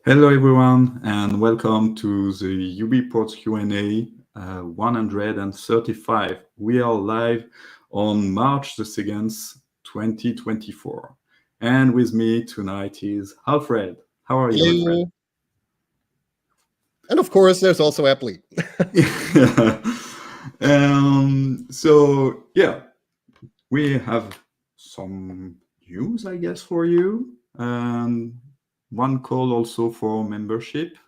Hello everyone and welcome to the UBports Q&A 135. We are live on March the 2nd, 2024. And with me tonight is Alfred. How are you, Alfred? Hello. And of course, there's also Apply. We have some news, I guess, for you. One call also for membership.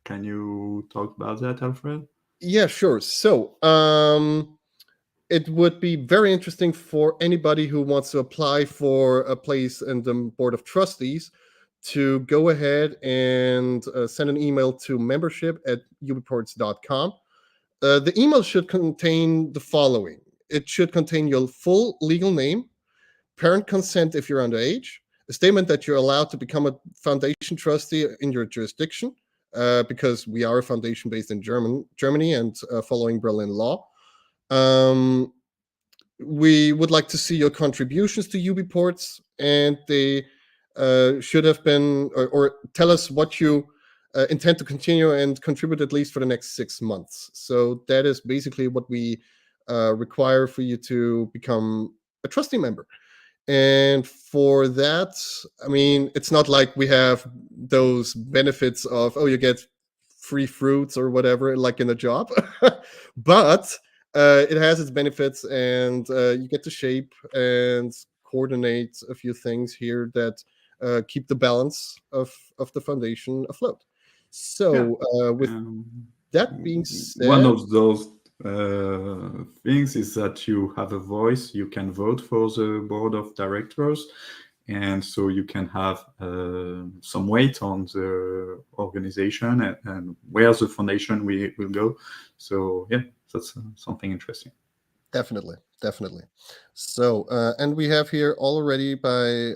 Can you talk about that, Alfred? Yeah, sure. So, it would be very interesting for anybody who wants to apply for a place in the Board of Trustees to go ahead and send an email to membership@ubports.com. The email should contain the following. It should contain your full legal name, parent consent if you're underage, a statement that you're allowed to become a foundation trustee in your jurisdiction, because we are a foundation based in Germany and following Berlin law. We would like to see your contributions to UBports, and they should have been, or tell us what you intend to continue and contribute at least for the next 6 months. So that is basically what we require for you to become a trustee member. And for that, I mean, it's not like we have those benefits of, oh, you get free fruits or whatever, like in a job. But it has its benefits, and you get to shape and coordinate a few things here that keep the balance of the foundation afloat. So, with that being said, one of those things is that you have a voice. You can vote for the board of directors, and so you can have some weight on the organization and where the foundation will go. So yeah, that's something interesting. Definitely. So, and we have here already by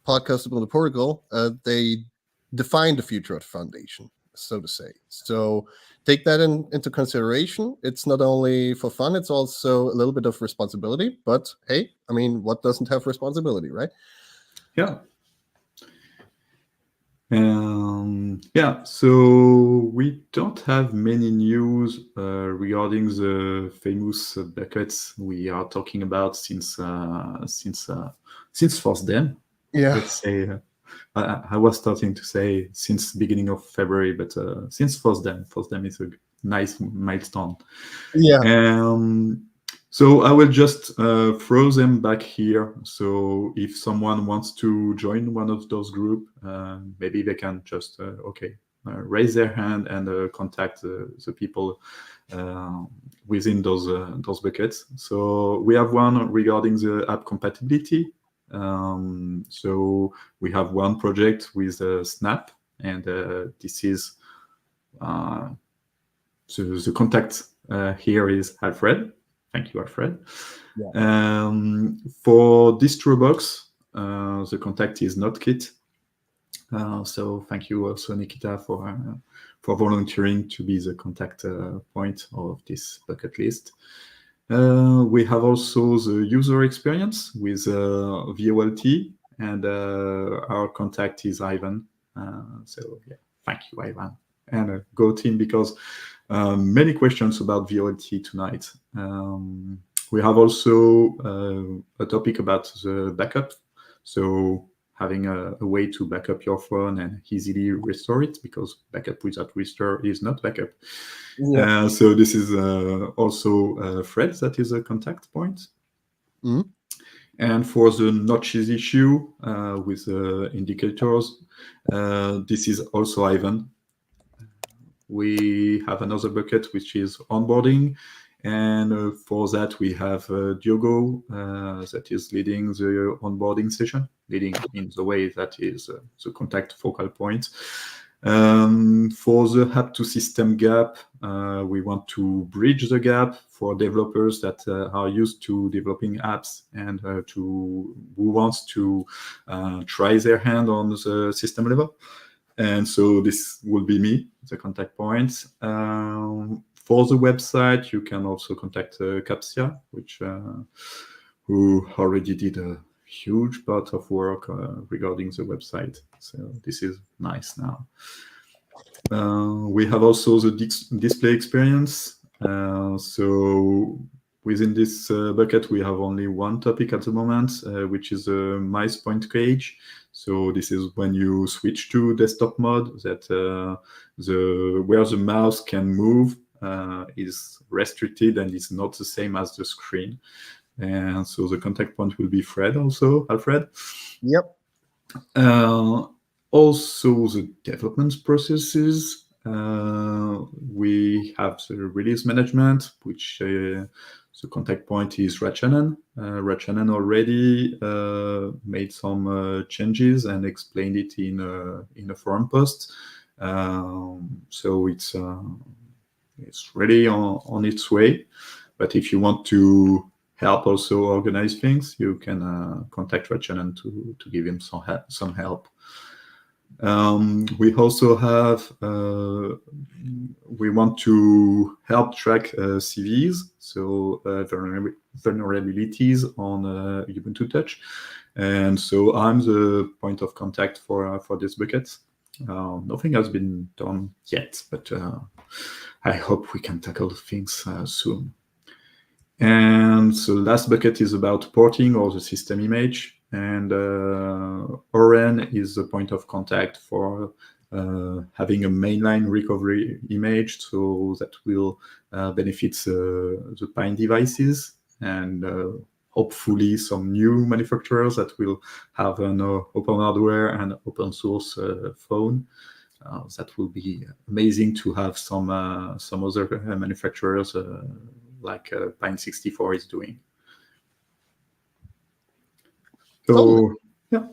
Podcast About the Protocol, they define the future of the foundation, so to say. So take that into consideration. It's not only for fun, it's also a little bit of responsibility. But hey, I mean, what doesn't have responsibility, right? Yeah. So we don't have many news regarding the famous buckets we are talking about since FOSDEM. Yeah. Let's say I was starting to say since beginning of February, but since FOSDEM is a nice milestone. Yeah. So I will just throw them back here. So if someone wants to join one of those groups, maybe they can just raise their hand and contact the people within those buckets. So we have one regarding the app compatibility. So we have one project with Snap, and this is the contact here is Alfred. Thank you, Alfred. Yeah. For DistroBox, the contact is not Kit. So thank you also, Nikita, for volunteering to be the contact point of this bucket list. We have also the user experience with VoLTE, and our contact is Ivan. So yeah, thank you, Ivan, and go team, because many questions about VoLTE tonight. We have also a topic about the backup. So having a way to back up your phone and easily restore it, because backup without restore is not backup. Yeah. So this is also Fred that is a contact point. Mm-hmm. And for the notches issue with indicators, this is also Ivan. We have another bucket which is onboarding, and for that we have Diogo that is leading the onboarding session, leading in the way that is the contact focal point. For the app to system gap, we want to bridge the gap for developers that are used to developing apps and who wants to try their hand on the system level. And so this will be me, the contact point. For the website, you can also contact Capsia, who already did huge part of work regarding the website. So this is nice now. We have also the display experience. So within this bucket, we have only one topic at the moment, which is a mouse point cage. So this is when you switch to desktop mode, that where the mouse can move is restricted and is not the same as the screen. And so the contact point will be Fred also, Alfred. Yep. Also the development processes. We have the release management, which the contact point is Ratchanen. Ratchanen already made some changes and explained it in a forum post. So it's really on its way. But if you want to help also organize things, you can contact Ratchanen to give him some help. We also have, we want to help track CVEs, so vulnerabilities on Ubuntu Touch. And so I'm the point of contact for this bucket. Nothing has been done yet, but I hope we can tackle things soon. And the last bucket is about porting or the system image. And Oren is the point of contact for having a mainline recovery image, so that will benefit the Pine devices, and hopefully some new manufacturers that will have an open hardware and open source phone. That will be amazing to have some other manufacturers like Pine 64 is doing. So Totally. yeah.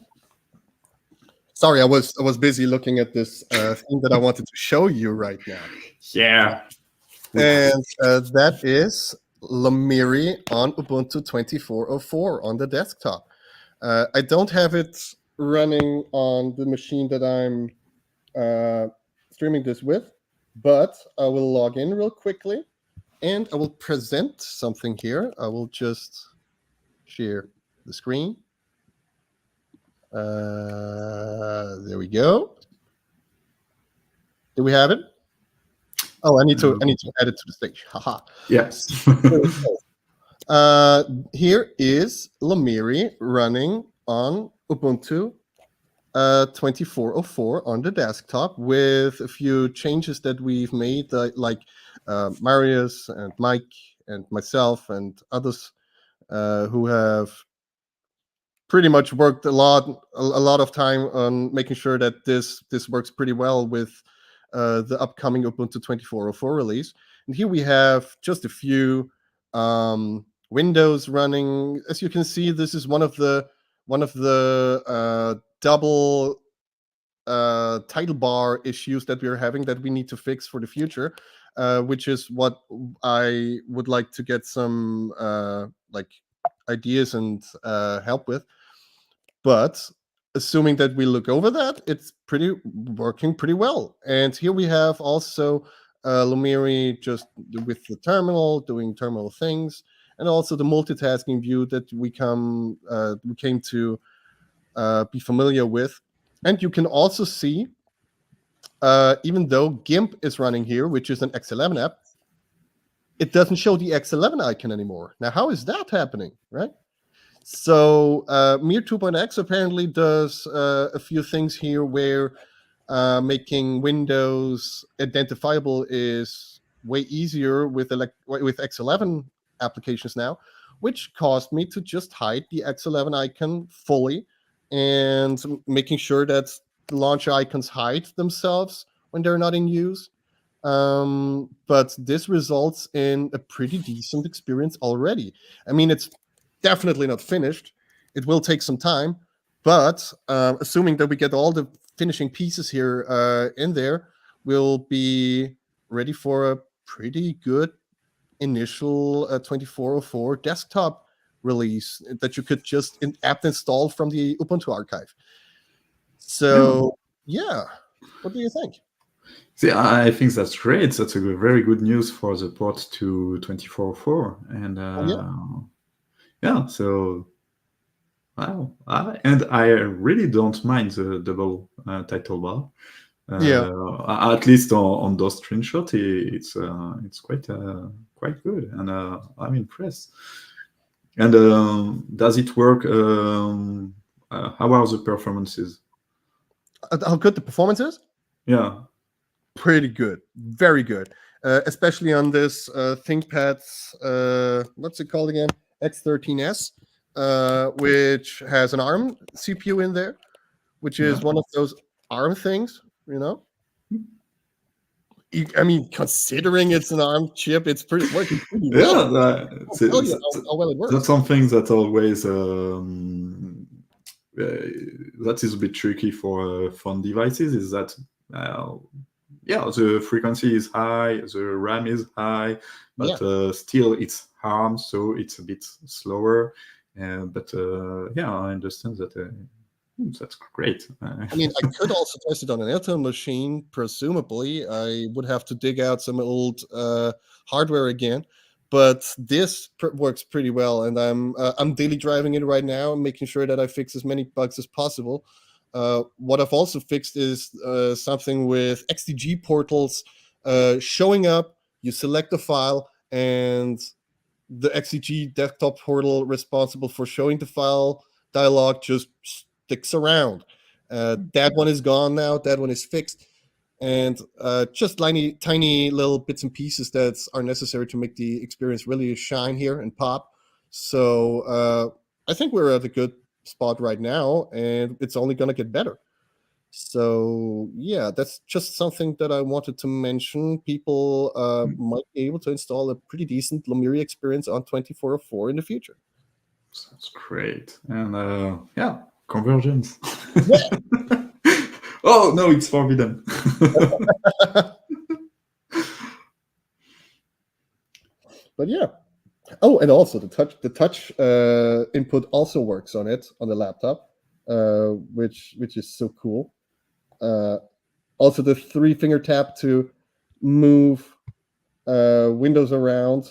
Sorry, I was busy looking at this thing that I wanted to show you right now. Yeah. And that is Lomiri on Ubuntu 24.04 on the desktop. I don't have it running on the machine that I'm streaming this with, but I will log in real quickly and I will present something here. I will just share the screen. There we go. Do we have it? Oh, I need to add it to the stage. Haha. Yes. Here is Lomiri running on Ubuntu 24.04 on the desktop with a few changes that we've made, like Marius and Mike and myself and others who have pretty much worked a lot of time on making sure that this works pretty well with the upcoming Ubuntu 24.04 release. And here we have just a few windows running. As you can see, this is one of the double title bar issues that we're having that we need to fix for the future, which is what I would like to get some like ideas and help with. But assuming that we look over that, it's working pretty well. And here we have also Lomiri just with the terminal, doing terminal things, and also the multitasking view that we came to be familiar with. And you can also see, even though GIMP is running here, which is an X11 app, it doesn't show the X11 icon anymore. Now, how is that happening, right? So Mir 2.x apparently does a few things here where making Windows identifiable is way easier with X11 applications now, which caused me to just hide the X11 icon fully and making sure that the launcher icons hide themselves when they're not in use. But this results in a pretty decent experience already. I mean, it's definitely not finished. It will take some time, but assuming that we get all the finishing pieces here in there, we'll be ready for a pretty good initial 24.04 desktop release that you could just apt install from the Ubuntu archive. So yeah, what do you think? See, I think that's great. That's a very good news for the port to 24.04. And yeah, so Wow. And I really don't mind the double title bar. Yeah. At least on those screenshots, it's quite good, and I'm impressed. And does it work? How are the performances? How good the performance is? Yeah. Pretty good, very good, especially on this ThinkPad's what's it called again? X13S, which has an ARM CPU in there, which is Yeah. one of those ARM things, you know. I mean, considering it's an ARM chip, it's working pretty well. Yeah, I'll tell you how well it that's works. something that always that is a bit tricky for phone devices. Is that yeah, the frequency is high, the RAM is high, but still it's ARM, so it's a bit slower. But yeah, I understand that. That's great. I mean, I could also test it on an Intel machine. Presumably, I would have to dig out some old hardware again, but this works pretty well. And I'm daily driving it right now, making sure that I fix as many bugs as possible. What I've also fixed is something with XDG portals showing up. You select a file, and the XDG desktop portal responsible for showing the file dialog just sticks around. That one is gone now. That one is fixed. And just tiny little bits and pieces that are necessary to make the experience really shine here and pop. So I think we're at a good spot right now, and it's only going to get better. So yeah, that's just something that I wanted to mention. People might be able to install a pretty decent Lomiri experience on 2404 in the future. Sounds great. And yeah, convergence. Yeah. Oh no, it's forbidden. But yeah. Oh, and also the touch input also works on it on the laptop, which is so cool. Also, the 3-finger tap to move windows around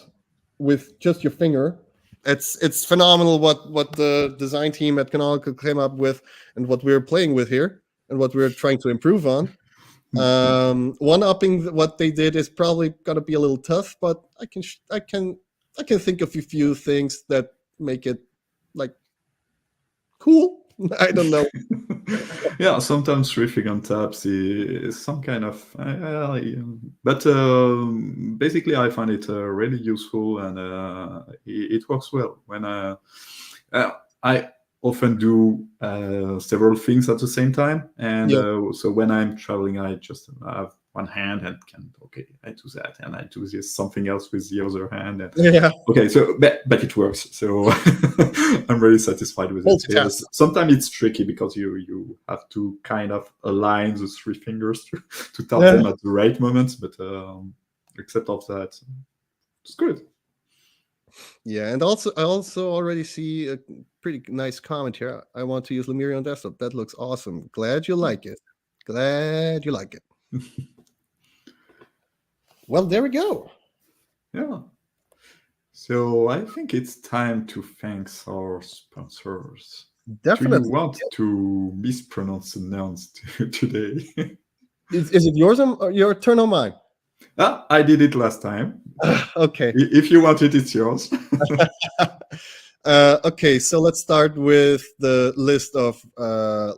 with just your finger. It's phenomenal what the design team at Canonical came up with, and what we're playing with here, and what we're trying to improve on. One-upping what they did is probably gonna be a little tough, but I can think of a few things that make it like cool. I don't know. Yeah, sometimes riffing on taps is some kind of, but basically I find it really useful, and it works well. When I often do several things at the same time, and so when I'm traveling, I just have one hand and I do that, and I do this something else with the other hand. Yeah. Okay, so but it works. So I'm really satisfied with it. Yes, sometimes it's tricky because you have to kind of align the 3 fingers to tap them at the right moments. But except of that, it's good. Yeah, and also I already see a pretty nice comment here. I want to use Lomiri on desktop. That looks awesome. Glad you like it. Glad you like it. Well, there we go. Yeah. So I think it's time to thank our sponsors. Definitely. Do you want to mispronounce the nouns today? Is it yours or your turn or mine? I did it last time. Okay. If you want it, it's yours. Okay, so let's start with the list of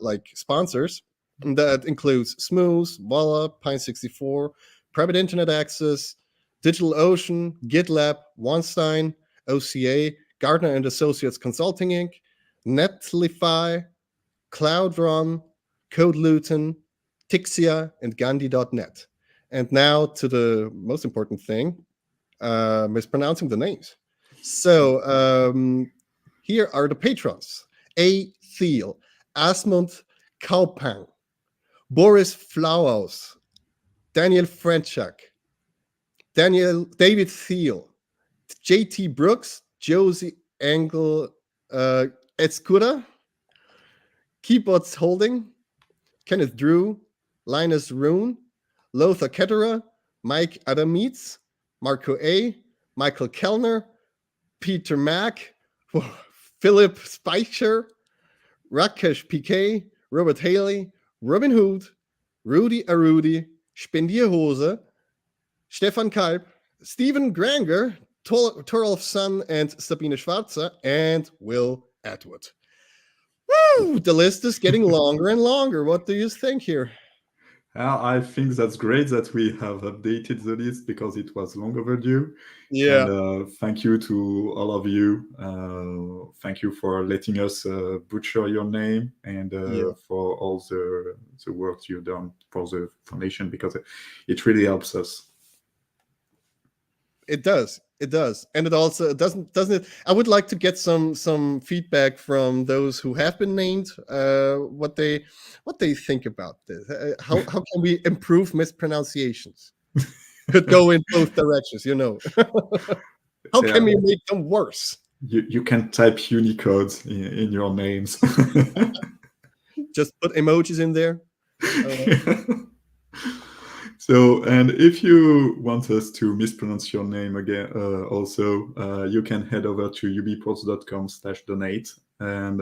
like sponsors. That includes Smooth, VoLTE, Pine64, Private Internet Access, DigitalOcean, GitLab, OneStein, OCA, Gardner and Associates Consulting Inc., Netlify, CloudRun, CodeLuton, Tixia, and Gandhi.net. And now to the most important thing, mispronouncing the names. So here are the patrons: A. Thiel, Asmund Kaupang, Boris Flauhaus, Daniel Frenchak, David Thiel, J.T. Brooks, Josie Engel Escura, Keyboards Holding, Kenneth Drew, Linus Rune, Lothar Ketterer, Mike Adamitz, Marco A., Michael Kellner, Peter Mack, Philip Speicher, Rakesh PK, Robert Haley, Robin Hood, Rudy Arudi, Spendierhose, Stefan Kalb, Stephen Granger, Torolf Sun, and Sabine Schwarzer, and Will Atwood. Woo! The list is getting longer and longer. What do you think here? I think that's great that we have updated the list because it was long overdue. Yeah. And thank you to all of you. Thank you for letting us butcher your name and for all the work you've done for the foundation, because it really helps us. It does. It does. And it also doesn't it? I would like to get some feedback from those who have been named, what they think about this. How can we improve mispronunciations? Could go in both directions, you know. How can we make them worse? You can type Unicode in your names. Just put emojis in there. So, and if you want us to mispronounce your name again, also, you can head over to ubports.com/donate, and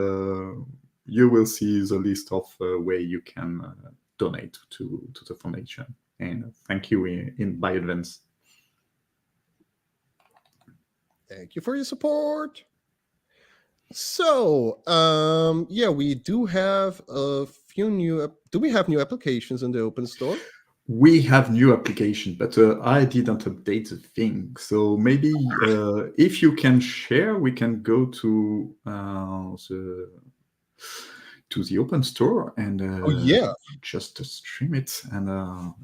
you will see the list of way you can donate to the foundation. And thank you by advance. Thank you for your support. So, yeah, we do have a few new. Do we have new applications in the open store? We have new application, but I didn't update the thing. So maybe if you can share, we can go to the open store and just stream it. And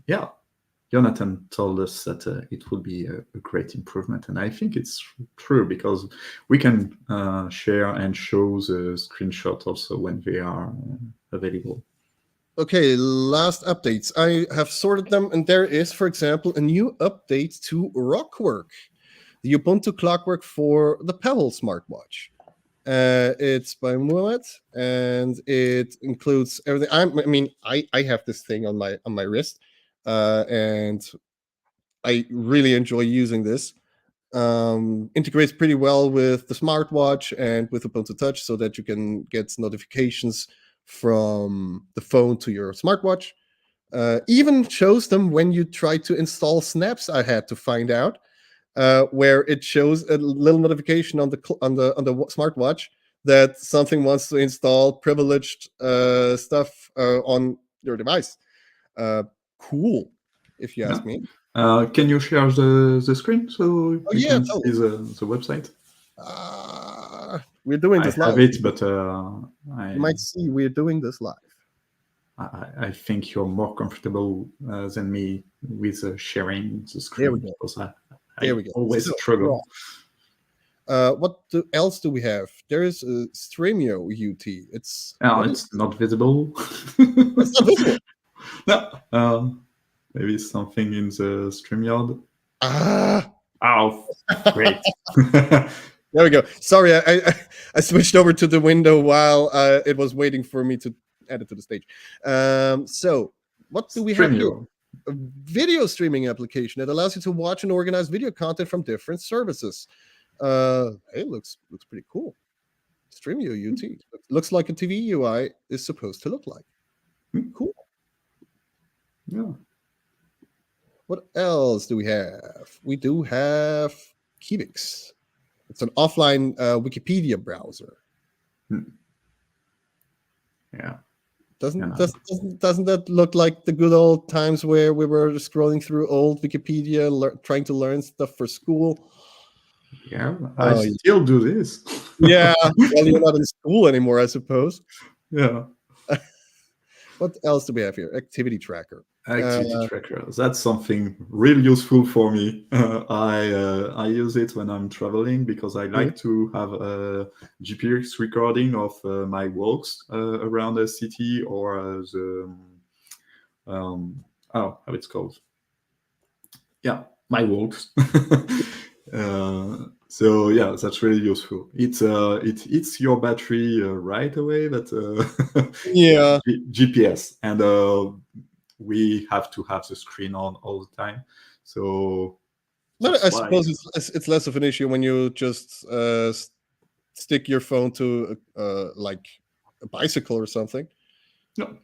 yeah, Jonathan told us that it would be a great improvement, and I think it's true because we can share and show the screenshot also when they are available. Okay, last updates. I have sorted them, and there is, for example, a new update to Rockwork, the Ubuntu clockwork for the Pebble smartwatch. It's by Muhammad, and it includes everything. I have this thing on my wrist, and I really enjoy using this. Integrates pretty well with the smartwatch and with Ubuntu Touch, so that you can get notifications from the phone to your smartwatch. Even shows them when you try to install snaps. I had to find out where it shows a little notification on the smartwatch that something wants to install privileged stuff on your device. Cool, if you ask me. Can you share the screen so we can totally. see the website? We're doing this live. I have it, but you might see we're doing this live. I think you're more comfortable than me with sharing the screen. There we go. Because there we go. Always struggle. What else do we have? There is a Streamio UT. It's not visible. It's not visible. No. Maybe something in the StreamYard. Oh, great. There we go. Sorry, I switched over to the window while it was waiting for me to add it to the stage. So what do we have here? A video streaming application that allows you to watch and organize video content from different services. It looks pretty cool. Streamio UT. Looks like a TV UI is supposed to look like. Cool. Yeah. What else do we have? We do have Kivix. It's an offline Wikipedia browser. Yeah. Doesn't that look like the good old times where we were scrolling through old Wikipedia, trying to learn stuff for school? Yeah, I still do this. Yeah, well, you're not in school anymore, I suppose. Yeah. What else do we have here? Activity tracker. Activity tracker. That's something really useful for me. I use it when I'm traveling because I like to have a GPS recording of my walks around the city or how it's called. Yeah, my walks. So yeah, that's really useful. It eats your battery right away, but yeah, GPS, and we have to have the screen on all the time. So, but I suppose it's less of an issue when you just stick your phone to like a bicycle or something. No.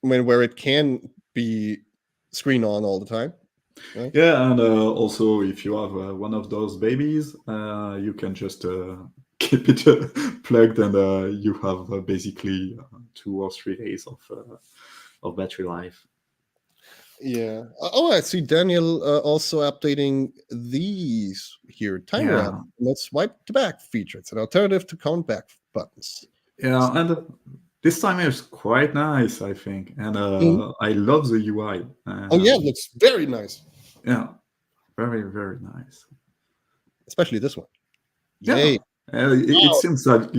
I mean, where it can be screen on all the time. Right? Yeah, and also if you have one of those babies, you can just keep it plugged, and you have basically 2 or 3 days of battery life. Yeah. Oh, I see Daniel also updating these here. Timer Yeah, app. Let's swipe to back feature. It's an alternative to count back buttons. yeah, and this timer is quite nice, I think, and Mhm. I love the UI. Oh yeah, it looks very nice. Yeah, very, very nice. Especially this one. Yeah, Yay. it Wow. seems that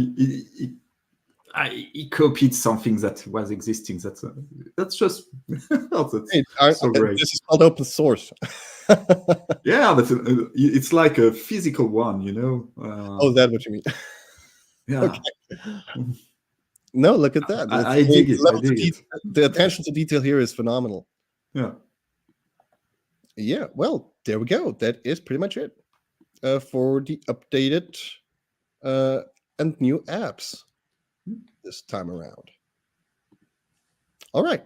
he copied something that was existing. That's just that's Hey, so great. this is called open source. Yeah, it's like a physical one, you know. Oh, is that what you mean? Yeah, Okay. No, look at that. I dig it. I dig it. The attention to detail here is phenomenal. Yeah. Yeah, well, there we go. That is pretty much it for the updated and new apps this time around. All right.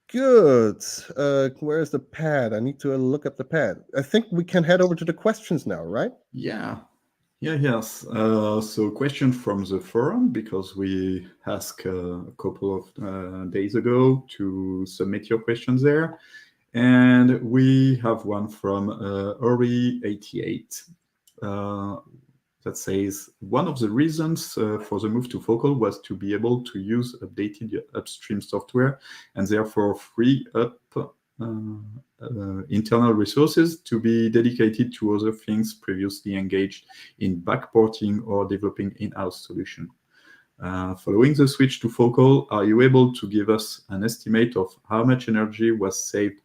Good. Where's the pad? I need to look up the pad. I think we can head over to the questions now, right? Yeah. Yes. So, question from the forum, because we asked a couple of days ago to submit your questions there. And we have one from Ori88 that says, one of the reasons for the move to Focal was to be able to use updated upstream software and therefore free up internal resources to be dedicated to other things previously engaged in backporting or developing in-house solution. Following the switch to Focal, are you able to give us an estimate of how much energy was saved,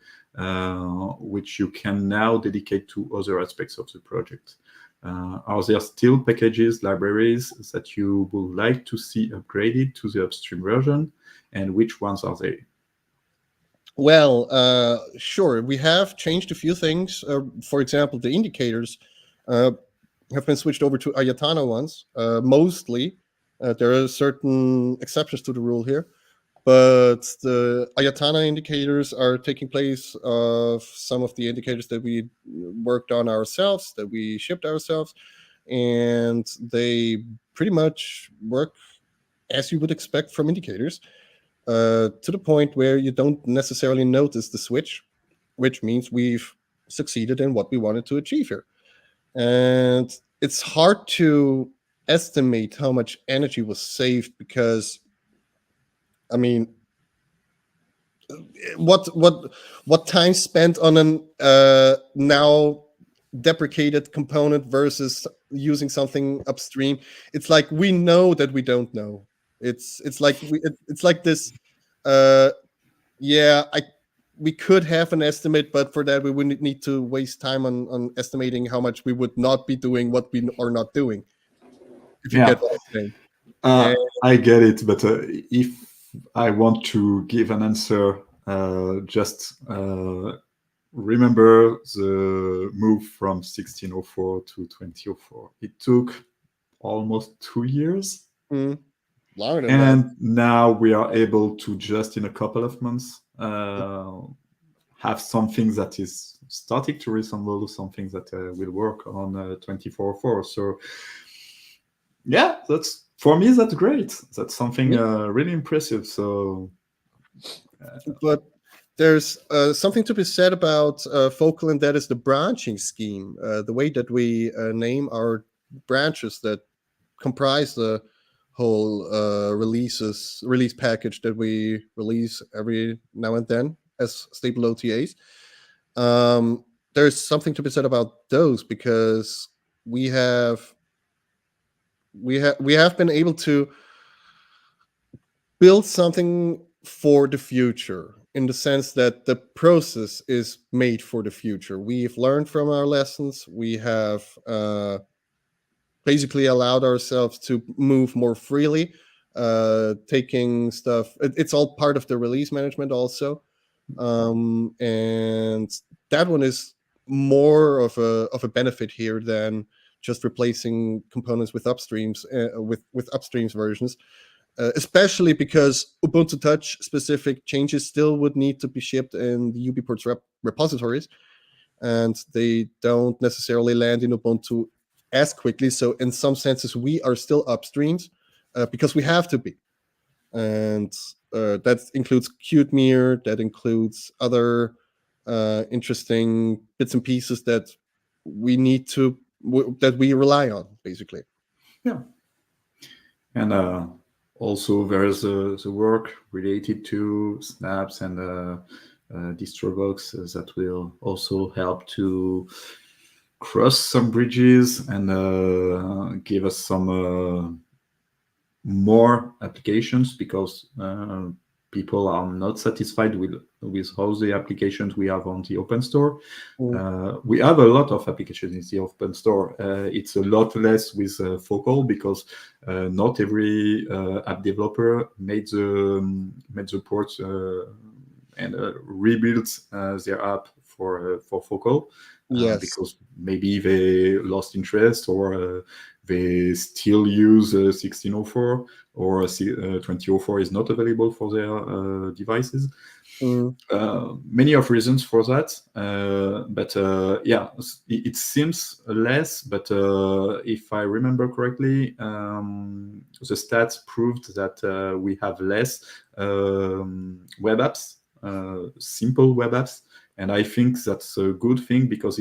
which you can now dedicate to other aspects of the project? Are there still packages, libraries that you would like to see upgraded to the upstream version, and which ones are they? Well, sure. We have changed a few things. For example, the indicators have been switched over to Ayatana ones, mostly. There are certain exceptions to the rule here, but the Ayatana indicators are taking place of some of the indicators that we worked on ourselves, that we shipped ourselves, and they pretty much work as you would expect from indicators, to the point where you don't necessarily notice the switch, which means we've succeeded in what we wanted to achieve here. And it's hard to estimate how much energy was saved because, I mean, what time spent on an now deprecated component versus using something upstream? It's like we know that we don't know. It's like it's like this. Yeah, we could have an estimate, but for that we wouldn't need to waste time on estimating how much we would not be doing what we are not doing. If you get what I'm saying. I get it, but if I want to give an answer, just remember the move from 1604 to 2004. It took almost 2 years. Longer than and that. Now we are able to just in a couple of months have something that is starting to resemble something that will work on 2404. So yeah, that's, for me, that's great. That's something really impressive. So but there's something to be said about Focal, and that is the branching scheme, the way that we name our branches that comprise the whole release package that we release every now and then as stable OTAs. There's something to be said about those because we have been able to build something for the future, in the sense that the process is made for the future. We've learned from our lessons. We have basically allowed ourselves to move more freely, taking stuff. It's all part of the release management also, and that one is more of a benefit here than just replacing components with upstreams with upstreams versions. Especially because Ubuntu Touch specific changes still would need to be shipped in the UBports repositories, and they don't necessarily land in Ubuntu as quickly. So in some senses, we are still upstreams because we have to be. And that includes QtMeer, that includes other interesting bits and pieces that we need to, that we rely on, basically. Yeah. And also there's the work related to snaps and DistroBox that will also help to cross some bridges and give us some more applications, because people are not satisfied with all the applications we have on the open store. We have a lot of applications in the open store. It's a lot less with Focal, because not every app developer made the ports and rebuilt their app for Focal. Yes. Because maybe they lost interest, or they still use 1604, or 2004 is not available for their devices. Many of reasons for that, but yeah, it seems less. But if I remember correctly, the stats proved that we have less web apps, simple web apps. And I think that's a good thing, because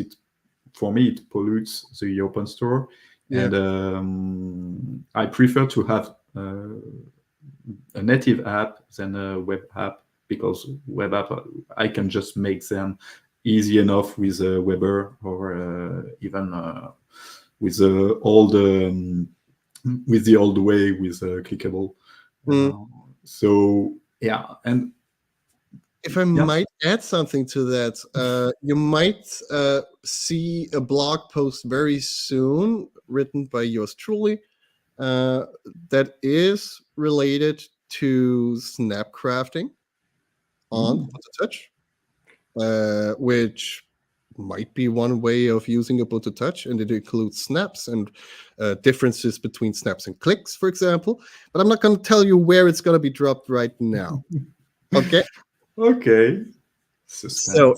for me, it pollutes the open store. Yeah. And I prefer to have a native app than a web app, because web app, I can just make them easy enough with a Weber, or even with the old way with clickable. So yeah, and if I might add something to that, you might see a blog post very soon written by yours truly that is related to snap crafting on Ubuntu Touch, which might be one way of using Ubuntu Touch, and it includes snaps and differences between snaps and clicks, for example. But I'm not going to tell you where it's going to be dropped right now. Okay? Okay. So,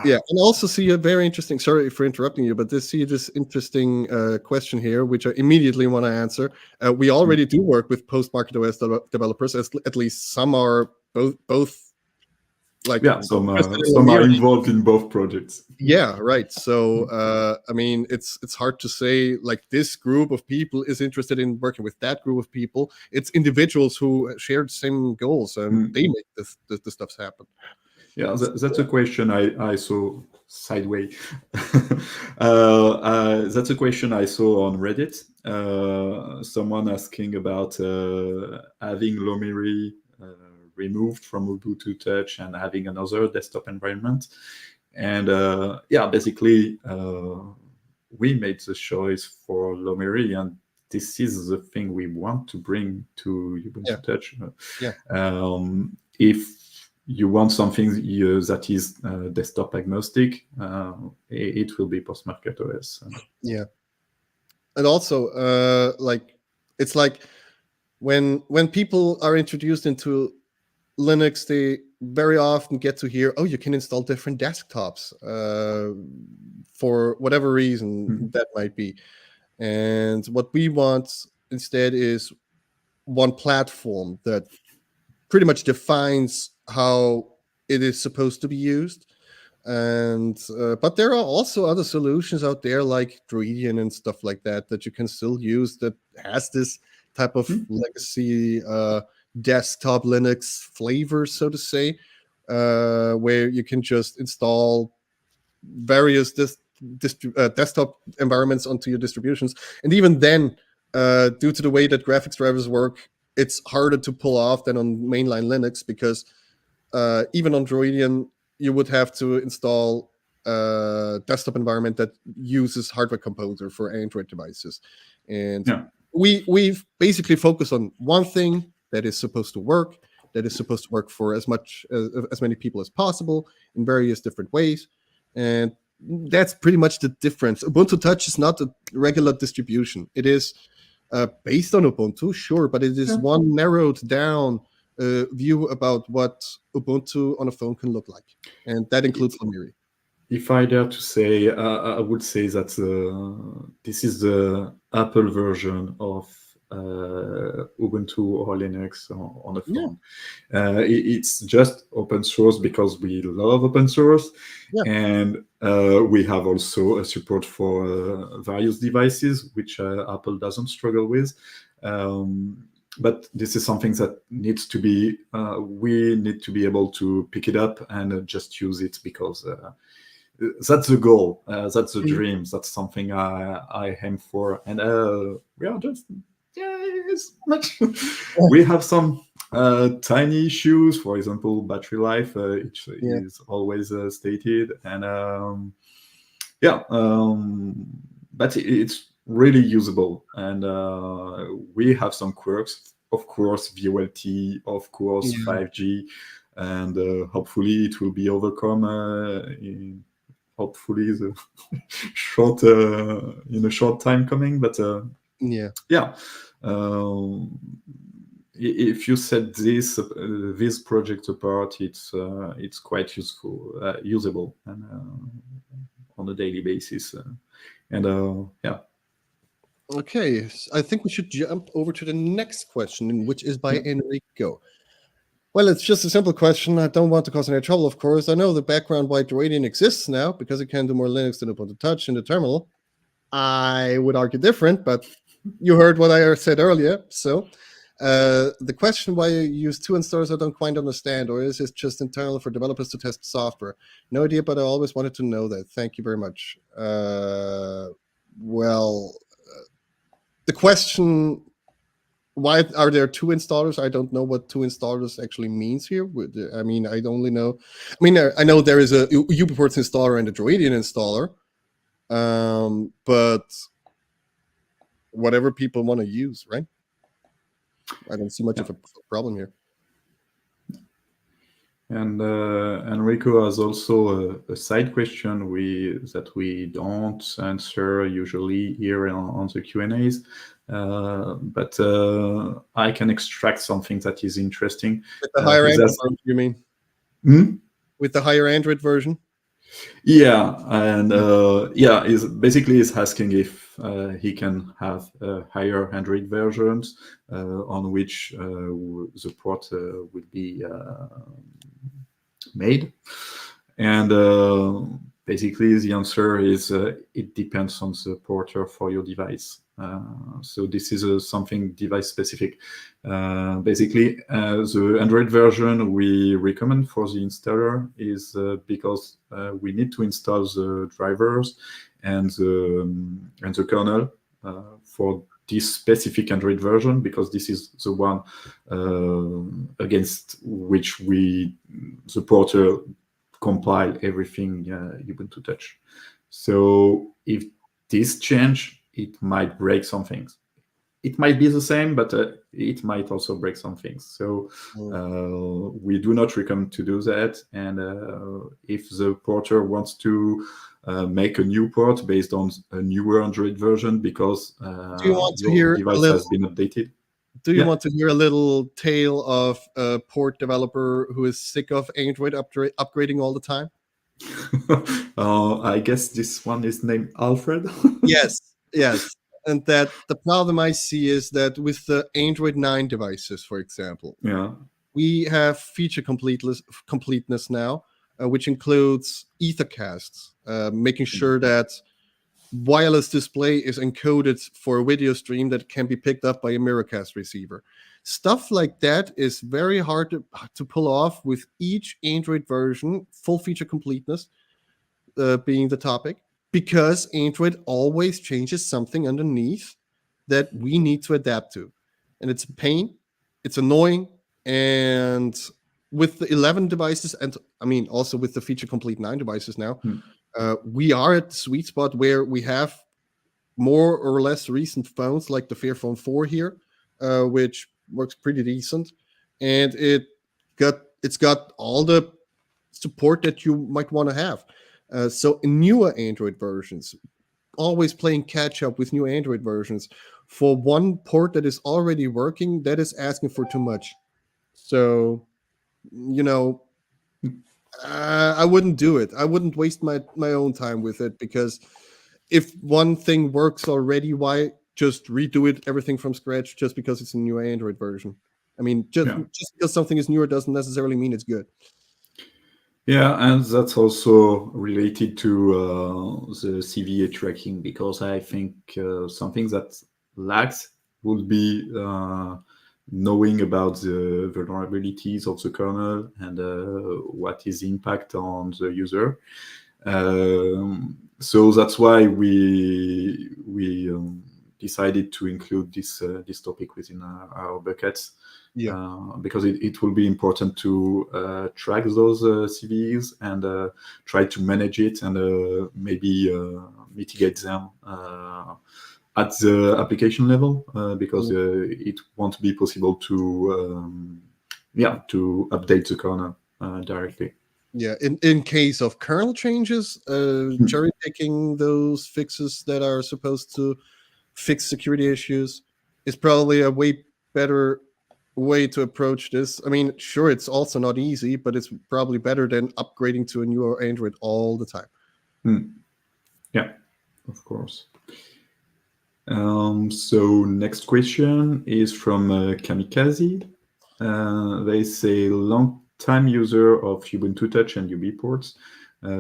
yeah, and also see a very interesting, sorry for interrupting you, but this interesting question here, which I immediately want to answer. We already do work with post-market OS developers, at least some are both like, yeah, some are involved in both projects. Yeah, right. So I mean, it's hard to say like this group of people is interested in working with that group of people. It's individuals who share the same goals, and they make the stuff happen. Yeah, that's a question I saw sideways. That's a question I saw on Reddit. Someone asking about having Lomiri removed from Ubuntu Touch and having another desktop environment. And yeah, basically, we made the choice for Lomiri, and this is the thing we want to bring to Ubuntu Touch. If you want something that is desktop agnostic, it will be post-market OS. Yeah, and also like it's like when people are introduced into Linux, they very often get to hear, oh, you can install different desktops for whatever reason that might be. And what we want instead is one platform that pretty much defines how it is supposed to be used. And but there are also other solutions out there like Druidian and stuff like that you can still use, that has this type of legacy desktop Linux flavor, so to say, where you can just install various desktop environments onto your distributions. And even then, due to the way that graphics drivers work, it's harder to pull off than on mainline Linux, because even on Druidian, you would have to install a desktop environment that uses Hardware Composer for Android devices. And we've basically focused on one thing that is supposed to work, for as many people as possible in various different ways. And that's pretty much the difference. Ubuntu Touch is not a regular distribution. It is based on Ubuntu, sure, but it is one narrowed down view about what Ubuntu on a phone can look like, and that includes Lomiri. If I dare to say, I would say that this is the Apple version of Ubuntu or Linux on a phone. It's just open source because we love open source, and we have also a support for various devices, which Apple doesn't struggle with. But this is something that needs to be, we need to be able to pick it up and just use it, because that's the goal, that's the dream, that's something I aim for, and we are just much. We have some tiny issues, for example, battery life, which is always stated, and but it's really usable, and we have some quirks, of course, VoLTE, of course, 5G, and hopefully it will be overcome in hopefully the short in a short time coming, but if you set this project apart, it's quite usable, and on a daily basis, and Okay, I think we should jump over to the next question, which is by Enrico. Well, it's just a simple question. I don't want to cause any trouble, of course. I know the background why Radian exists now because it can do more Linux than Ubuntu Touch in the terminal. I would argue different, but you heard what I said earlier. So the question why you use two installers I don't quite understand, or is it just internal for developers to test software? No idea, but I always wanted to know that. Thank you very much. The question, why are there two installers? I don't know what two installers actually means here. I mean, I only know. I mean, I know there is a UBports installer and a Radian installer, but whatever people want to use, right? I don't see much of a problem here. And Enrico has also a side question that we don't answer usually here on the Q&As, but I can extract something that is interesting. With the higher Android version, you mean? With the higher Android version? Yeah, and basically is asking if he can have higher Android versions on which the port will be made, and basically the answer is it depends on the porter for your device. So this is something device specific. Basically, the Android version we recommend for the installer is because we need to install the drivers and the kernel for this specific Android version, because this is the one against which the porter compile everything Ubuntu Touch. So if this change, it might break some things. It might be the same, but it might also break some things. So we do not recommend to do that. And if the porter wants to make a new port based on a newer Android version because your device has been updated. Do you want to hear a little tale of a port developer who is sick of Android upgrading all the time? I guess this one is named Alfred. Yes. And that the problem I see is that with the Android 9 devices, for example, we have feature completeness now, which includes Ethercasts, making sure that wireless display is encoded for a video stream that can be picked up by a Miracast receiver. Stuff like that is very hard to pull off with each Android version, full feature completeness being the topic, because Android always changes something underneath that we need to adapt to. And it's a pain, it's annoying, and with the 11 devices, and I mean also with the feature complete 9 devices now, we are at the sweet spot where we have more or less recent phones like the Fairphone 4 here, which works pretty decent, and it's got all the support that you might want to have. So in newer Android versions, always playing catch up with new Android versions for one port that is already working, that is asking for too much. So, I wouldn't do it. I wouldn't waste my own time with it, because if one thing works already, why just redo it everything from scratch just because it's a new Android version? I mean, just because something is newer doesn't necessarily mean it's good. Yeah, and that's also related to the CVE tracking, because I think something that lacks would be knowing about the vulnerabilities of the kernel and what is the impact on the user. So that's why we decided to include this topic within our buckets. Because it will be important to track those CVEs and try to manage it and maybe mitigate them at the application level, because it won't be possible to update the kernel directly. Yeah, in case of kernel changes, cherry picking those fixes that are supposed to fix security issues is probably a way better way to approach this. I mean, sure, it's also not easy, but it's probably better than upgrading to a newer Android all the time. Yeah, of course. So next question is from Kamikaze. They say, long-time user of Ubuntu Touch and UBports.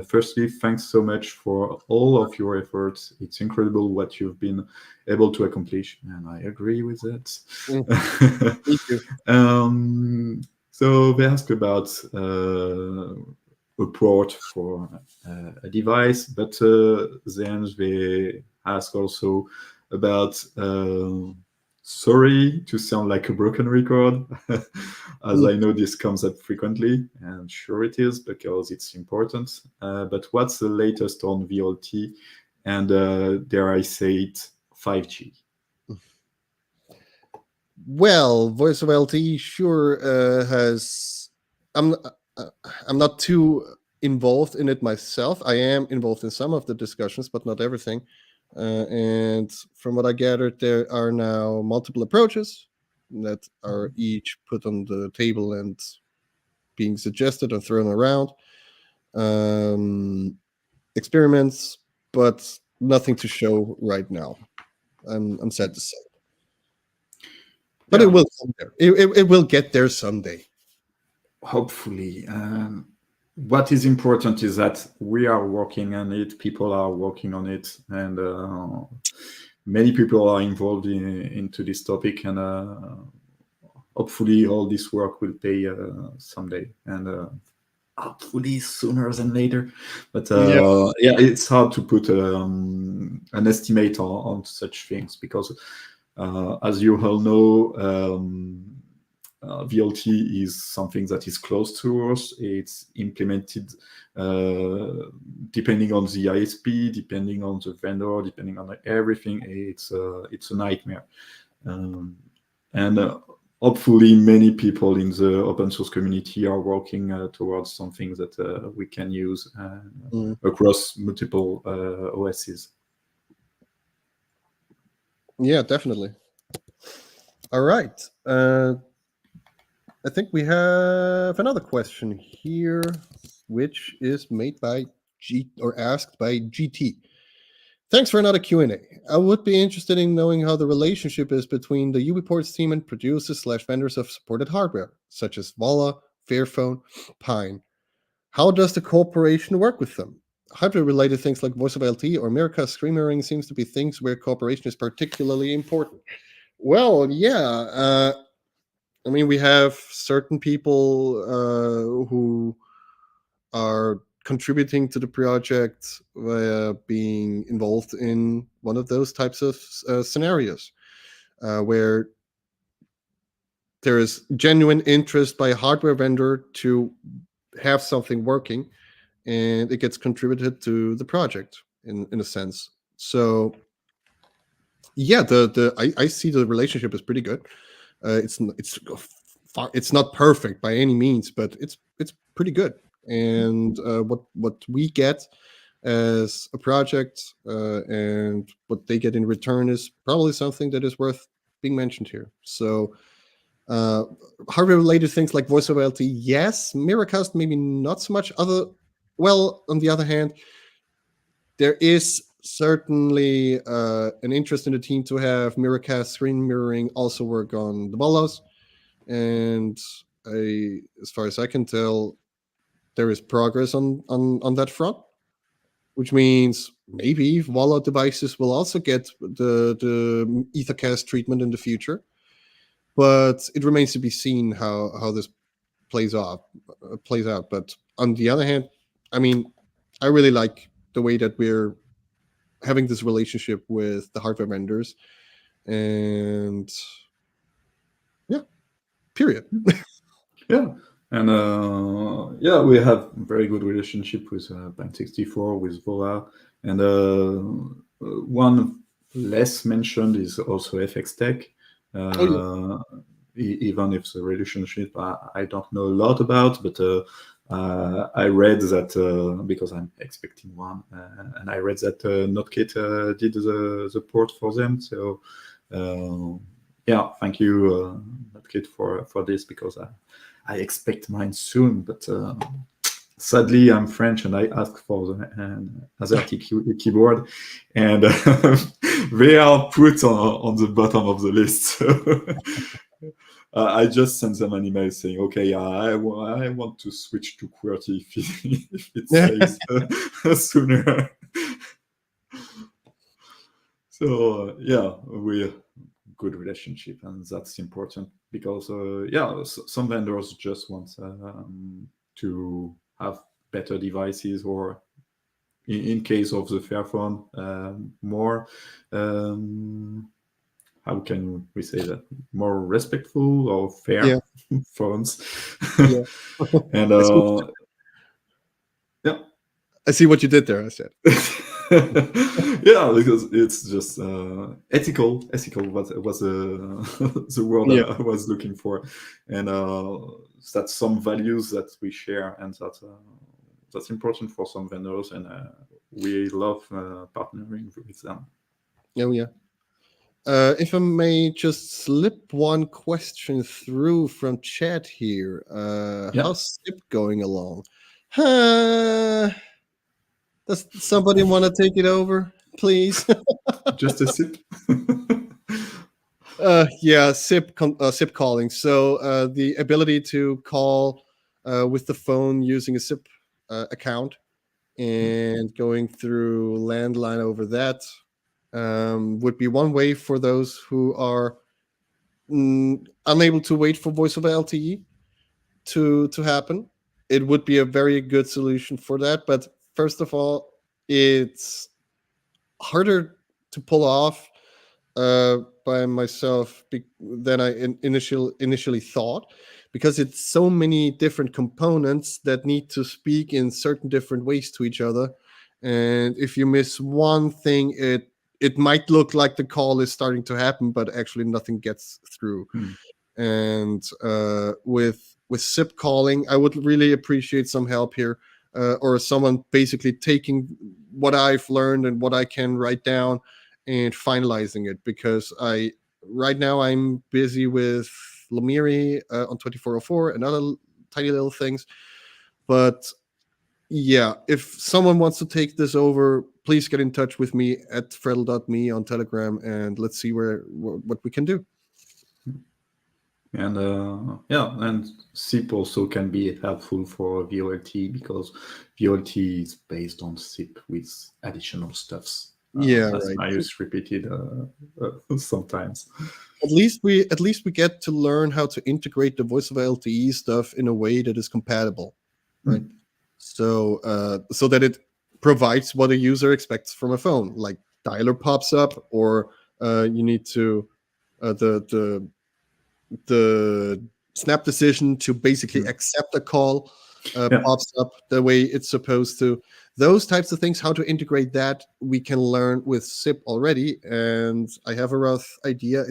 Firstly, thanks so much for all of your efforts. It's incredible what you've been able to accomplish, and I agree with that. Me too. So they ask about a port for a device, but then they ask also about sorry to sound like a broken record, as I know this comes up frequently, and sure it is, because it's important. But what's the latest on VoLTE and, dare I say it, 5G? Well, Voice of LTE sure has. I'm not too involved in it myself. I am involved in some of the discussions, but not everything. And from what I gathered, there are now multiple approaches that are each put on the table and being suggested or thrown around. Experiments, but nothing to show right now. I'm sad to say, but it will come there. It will get there someday. Hopefully. What is important is that we are working on it, people are working on it, and many people are involved into this topic, and hopefully all this work will pay someday, and hopefully sooner than later. But it's hard to put an estimate on such things, because as you all know, VoLTE is something that is close to us. It's implemented depending on the ISP, depending on the vendor, depending on everything. It's a nightmare. And hopefully many people in the open source community are working towards something that we can use across multiple OSs. Yeah, definitely. All right. I think we have another question here, which is made by asked by GT. Thanks for another Q&A. I would be interested in knowing how the relationship is between the UBports team and producers/vendors of supported hardware, such as Voila, Fairphone, Pine. How does the cooperation work with them? Hardware-related things like Voice of LTE or Mirka Screamering seems to be things where cooperation is particularly important. Well, yeah. I mean, we have certain people who are contributing to the project via being involved in one of those types of scenarios where there is genuine interest by a hardware vendor to have something working, and it gets contributed to the project in a sense. So yeah, I see the relationship is pretty good. It's not perfect by any means, but it's pretty good. And what we get as a project, and what they get in return is probably something that is worth being mentioned here. So hardware-related things like voice over LTE, yes. Miracast, maybe not so much. On the other hand, there is certainly an interest in the team to have Miracast screen mirroring also work on the Bolos. And as far as I can tell, there is progress on that front, which means maybe VoLTE devices will also get the EtherCast treatment in the future. But it remains to be seen how this plays out. But on the other hand, I mean, I really like the way that we're having this relationship with the hardware vendors, and yeah, period. Yeah, and we have very good relationship with Bank64, with Vola, and one less mentioned is also FX Tech. Even if the relationship I don't know a lot about, but I read that because I'm expecting one, and I read that Notkit did the port for them. So thank you, Notkit, for this, because I expect mine soon, but sadly I'm French and I asked for the AZERTY keyboard, and they are put on the bottom of the list. I just sent them an email saying, okay, I want to switch to QWERTY if it says sooner. So we're good relationship, and that's important, because some vendors just want to have better devices, or in case of the Fairphone, more how can we say that, more respectful or fair phones. And I see what you did there. I said because it's just ethical was the word I was looking for, and that's some values that we share, and that's important for some vendors, and we love partnering with them. If I may just slip one question through from chat here. How's SIP going along? Does somebody want to take it over, please? Just a sip. SIP calling. So the ability to call with the phone using a SIP account and going through landline over that would be one way for those who are unable to wait for voice over LTE to happen. It would be a very good solution for that. But first of all, it's harder to pull off by myself than I initially thought, because it's so many different components that need to speak in certain different ways to each other. And if you miss one thing, it might look like the call is starting to happen, but actually nothing gets through. And with SIP calling, I would really appreciate some help here, or someone basically taking what I've learned and what I can write down and finalizing it, because right now I'm busy with Lomiri on 2404 and other tiny little things. But if someone wants to take this over, please get in touch with me at fredel.me on Telegram, and let's see what we can do. And and SIP also can be helpful for VoLTE, because VoLTE is based on SIP with additional stuffs. As Marius repeated sometimes. At least we get to learn how to integrate the voice over LTE stuff in a way that is compatible, right? So that it provides what a user expects from a phone, like dialer pops up, or you need to the snap decision to basically accept a call pops up the way it's supposed to. Those types of things, how to integrate that, we can learn with SIP already, and I have a rough idea.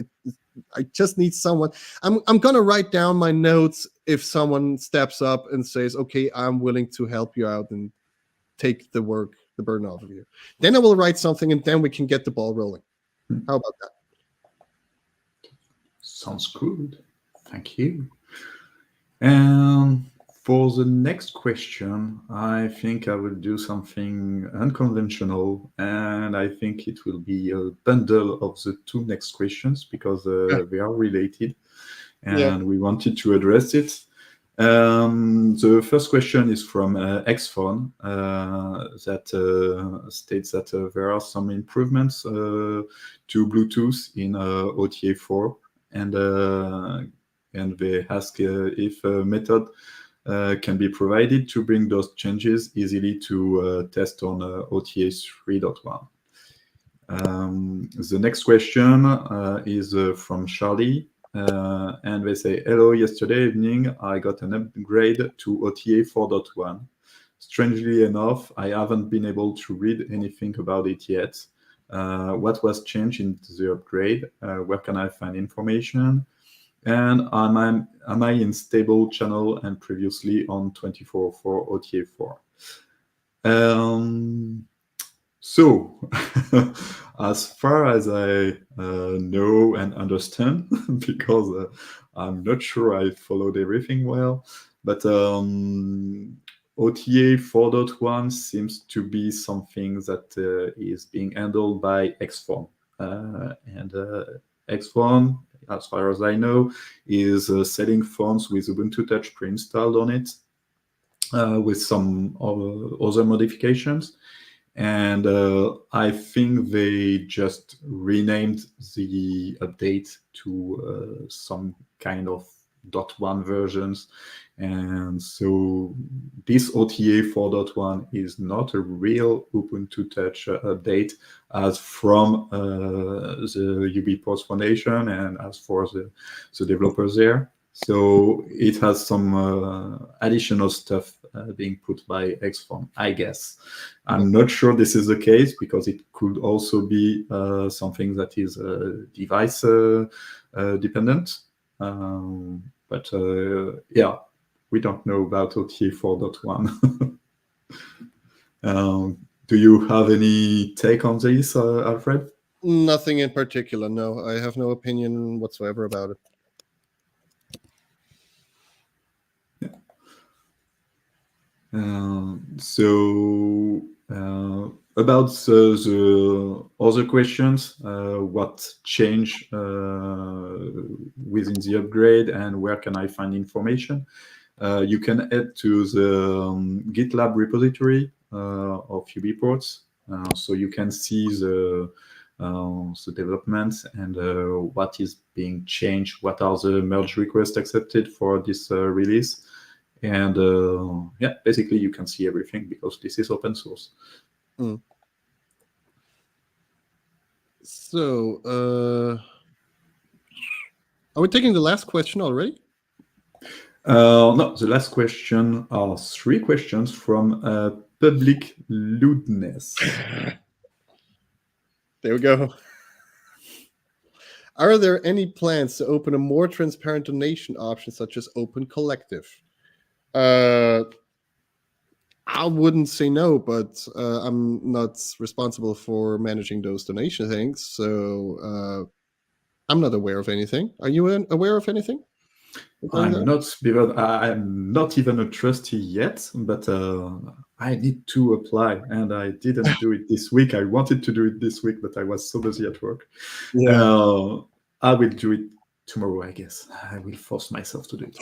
I just need someone. I'm gonna write down my notes if someone steps up and says, "Okay, I'm willing to help you out and take the work the burden off of you. Then I will write something, and then we can get the ball rolling. How about that? Sounds good. Thank you. And for the next question, I think I will do something unconventional, and I think it will be a bundle of the two next questions because they are related, and we wanted to address it. The first question is from Xphone that states that there are some improvements to Bluetooth in OTA 4, and they ask if a method can be provided to bring those changes easily to test on OTA 3.1. The next question is from Charlie. And they say, hello, yesterday evening I got an upgrade to OTA 4.1. Strangely enough, I haven't been able to read anything about it yet. What was changed in the upgrade? Where can I find information? And am I in stable channel and previously on 24.4 OTA 4? So, as far as I know and understand, because I'm not sure I followed everything well, but OTA 4.1 seems to be something that is being handled by Xphone. And Xphone, as far as I know, is selling phones with Ubuntu Touch pre-installed on it, with some other modifications. And I think they just renamed the update to some kind of .1 versions. And so this OTA 4.1 is not a real Ubuntu Touch update as from the UBports Foundation and as for the developers there. So it has some additional stuff being put by Xphone, I guess. I'm not sure this is the case because it could also be something that is device dependent. But yeah, we don't know about OTA 4.1. Do you have any take on this, Alfred? Nothing in particular, no. I have no opinion whatsoever about it. So about the other questions, what changed within the upgrade and where can I find information? You can head to the GitLab repository of UBports, so you can see the developments and what is being changed, what are the merge requests accepted for this release. And yeah, basically you can see everything because this is open source. So, are we taking the last question already? No, the last question are 3 questions from public lewdness. There we go. Are there any plans to open a more transparent donation option such as Open Collective? I wouldn't say no, but I'm not responsible for managing those donation things, so I'm not aware of anything. Are you aware of anything? I'm not even a trustee yet, but I need to apply, and I didn't do it this week. I wanted to do it this week, but I was so busy at work. Yeah. I will do it tomorrow, I guess. I will force myself to do it.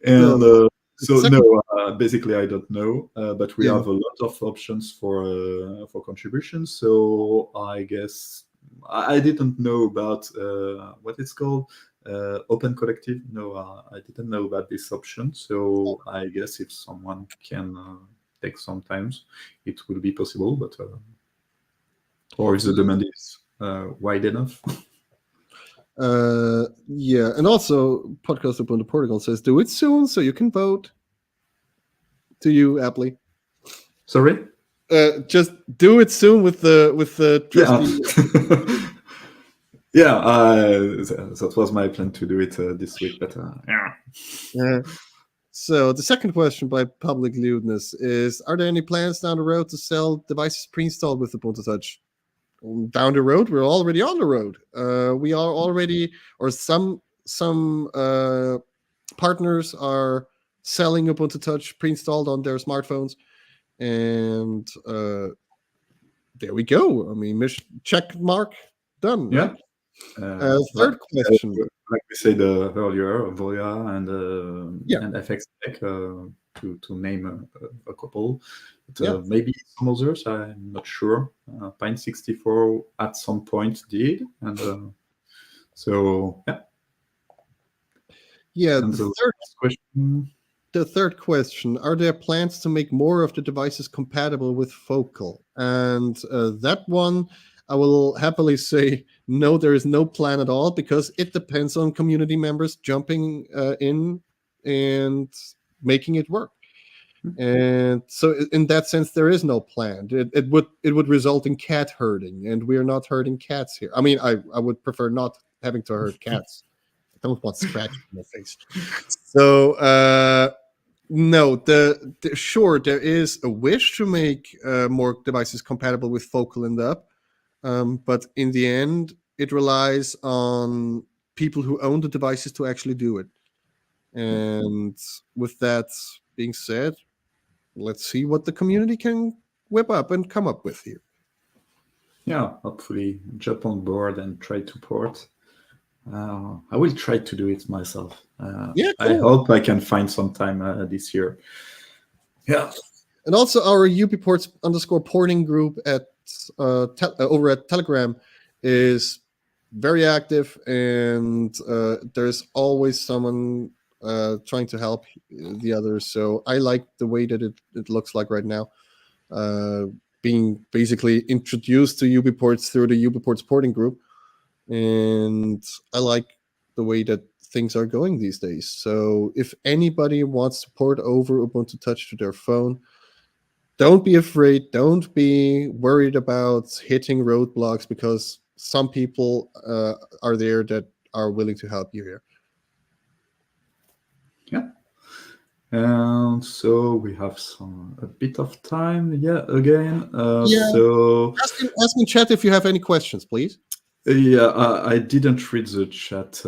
And so no, basically I don't know, but we have a lot of options for contributions. So I guess I didn't know about what it's called, Open Collective. No, I didn't know about this option. So I guess if someone can take some time, it will be possible. But or if the demand is wide enough. Yeah, and also Podcast Ubuntu Protocol says do it soon so you can vote. To you, Apley. Sorry? Just do it soon with the trustee. Yeah, that was my plan to do it this week, but yeah. So the second question by Public Lewdness is: are there any plans down the road to sell devices pre-installed with Ubuntu Touch? Down the road, we're already on the road. We are already, or some partners are selling Ubuntu Touch pre-installed on their smartphones, and there we go. I mean, check mark done, Yeah. right? Third question. Like we said earlier, Voya Yeah. and FX Tech, to name a couple. But, Yeah. maybe some others, I'm not sure. Pine 64 at some point did, and so yeah. Yeah. And the last question. The third question: are there plans to make more of the devices compatible with VoLTE? And that one, I will happily say no, there is no plan at all, because it depends on community members jumping in and making it work. And so in that sense, there is no plan. It would result in cat herding, and we're not herding cats here. I mean, I would prefer not having to herd cats. I don't want scratch in my face. So no, sure, there is a wish to make more devices compatible with VoLTE in the up, but in the end, it relies on people who own the devices to actually do it. And with that being said, let's see what the community can whip up and come up with here. Yeah, hopefully jump on board and try to port. I will try to do it myself. Yeah, cool. I hope I can find some time this year. Yeah. And also our UBports _ porting group at over at Telegram is very active, and there's always someone trying to help the others. So I like the way that it looks like right now. Being basically introduced to UBports through the UBports porting group, and I like the way that things are going these days. So if anybody wants to port over Ubuntu Touch to their phone, don't be afraid. Don't be worried about hitting roadblocks, because some people are there that are willing to help you here. Yeah. And so we have a bit of time. Yeah, again. So ask in chat if you have any questions, please. Yeah, I didn't read the chat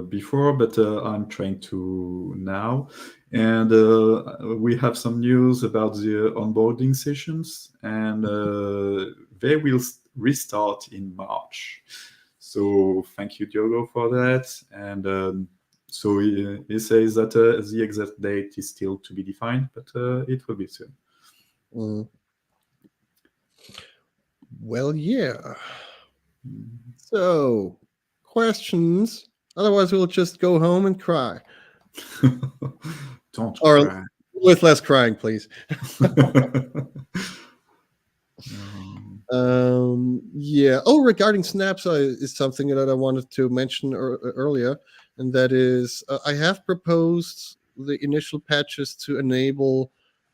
before, but I'm trying to now. And we have some news about the onboarding sessions, and they will restart in March. So thank you, Diogo, for that. And so he says that the exact date is still to be defined, but it will be soon. Well, yeah. So, questions? Otherwise, we'll just go home and cry. Don't cry. With less crying, please. Yeah. Oh, regarding snaps, is something that I wanted to mention earlier, and that is I have proposed the initial patches to enable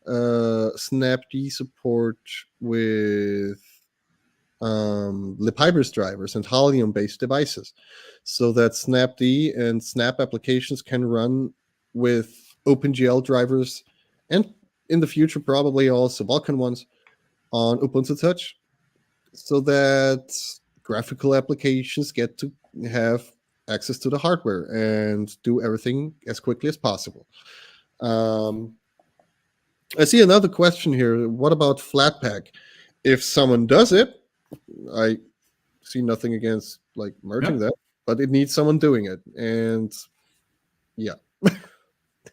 snapd support with libhybris drivers and Halium-based devices, so that snapd and snap applications can run with OpenGL drivers, and in the future probably also Vulkan ones, on Ubuntu Touch, so that graphical applications get to have access to the hardware and do everything as quickly as possible. I see another question here. What about Flatpak? If someone does it, I see nothing against like merging that, but it needs someone doing it. And yeah,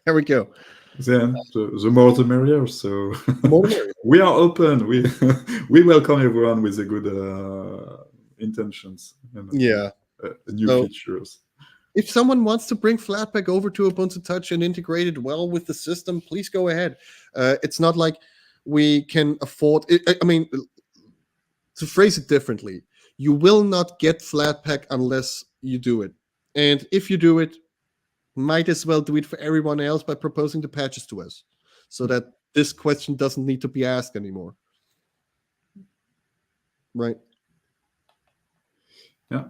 there we go. Then the more the merrier. So more the merrier. We are open. We welcome everyone with the good intentions. Yeah, new features. If someone wants to bring Flatpak over to Ubuntu Touch and integrate it well with the system, please go ahead. It's not like we can afford it. I mean, to phrase it differently, you will not get Flatpak unless you do it. And if you do it, might as well do it for everyone else by proposing the patches to us, so that this question doesn't need to be asked anymore. Right. Yeah.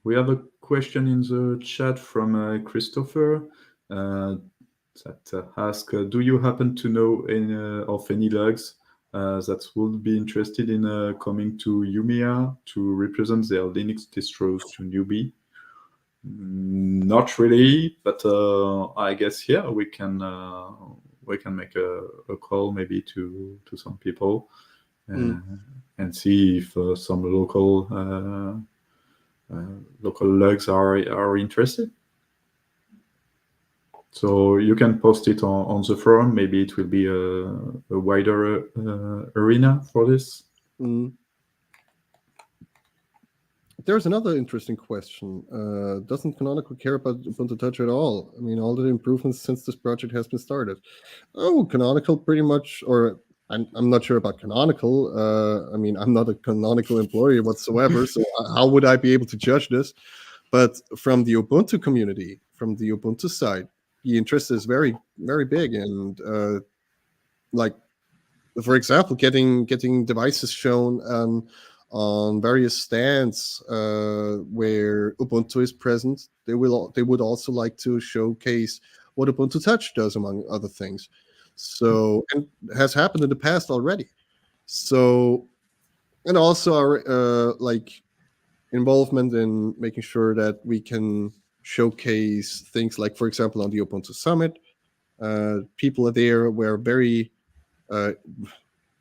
We have a question in the chat from Christopher. that ask, do you happen to know of any lugs that would be interested in coming to Umia to represent their Linux distros to newbie? Not really, but I guess we can make a call maybe to some people and see if some local lugs are interested. So you can post it on the forum. Maybe it will be a wider arena for this. There's another interesting question. Doesn't Canonical care about Ubuntu Touch at all? I mean, all the improvements since this project has been started. Oh, Canonical pretty much, or I'm not sure about Canonical. I mean, I'm not a Canonical employee whatsoever, so how would I be able to judge this? But from the Ubuntu community, from the Ubuntu side, the interest is very, very big. And like, for example, getting devices shown on various stands where Ubuntu is present. They would also like to showcase what Ubuntu Touch does, among other things. So, and has happened in the past already. So, and also our like involvement in making sure that we can showcase things like, for example, on the Ubuntu Summit, people there were very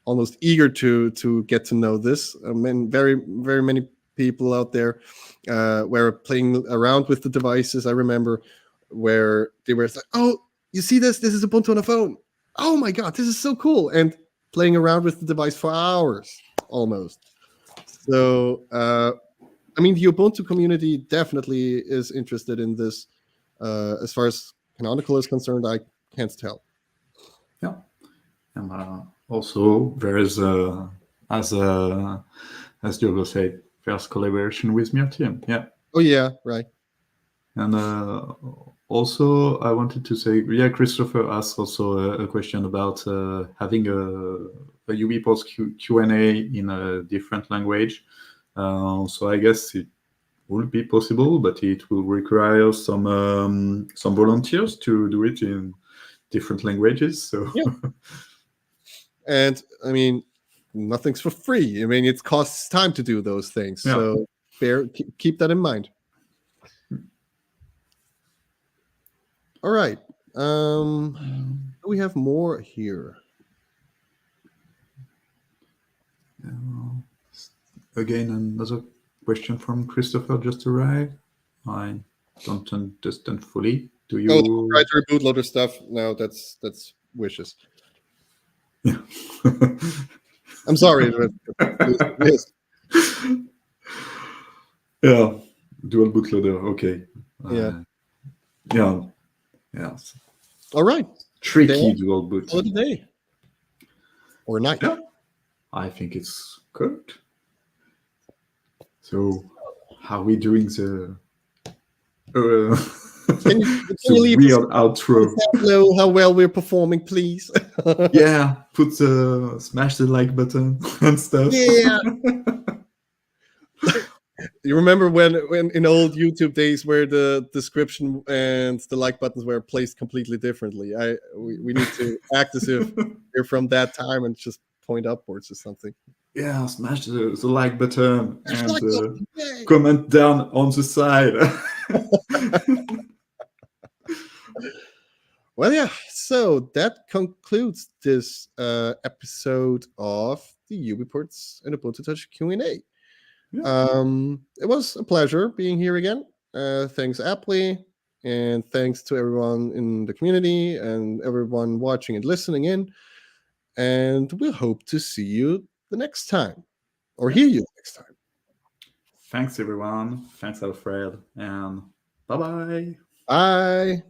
almost eager to get to know this. I mean, very, very many people out there were playing around with the devices. I remember where they were like, "Oh, you see this? This is Ubuntu on a phone. Oh my god, this is so cool!" And playing around with the device for hours almost. So, I mean, the Ubuntu community definitely is interested in this. As far as Canonical is concerned, I can't tell. Yeah, and also there is as Diogo said, there's collaboration with Myrtille. Yeah. Oh yeah, right. And also, I wanted to say, Christopher asked also a question about having a UBports Q&A in a different language. So I guess it would be possible, but it will require some volunteers to do it in different languages. So yeah. And I mean, nothing's for free. I mean, it costs time to do those things. Yeah. So keep that in mind. All right. We have more here. Again, another question from Christopher just arrived. I don't understand fully. Do you? Oh, proprietary bootloader stuff. No, that's wishes. Yeah. I'm sorry. Yes. Yeah. Dual bootloader. Okay. Yeah. Yeah. Yes. All right. Tricky dual boot. Call it a day. Or night. Yeah. I think it's good. So, how are we doing the Can you leave weird outro? Know how well we're performing, please? Yeah, smash the like button and stuff. Yeah. You remember when in old YouTube days where the description and the like buttons were placed completely differently? We need to act as if you're from that time and just point upwards or something. Yeah, smash the like button and comment down on the side. Well, yeah. So that concludes this episode of the UBports and Ubuntu Touch Q&A. Yeah. It was a pleasure being here again. Thanks, Apply, and thanks to everyone in the community and everyone watching and listening in. And we'll hope to see you the next time, or hear you next time. Thanks, everyone. Thanks, Alfred, and bye-bye. Bye.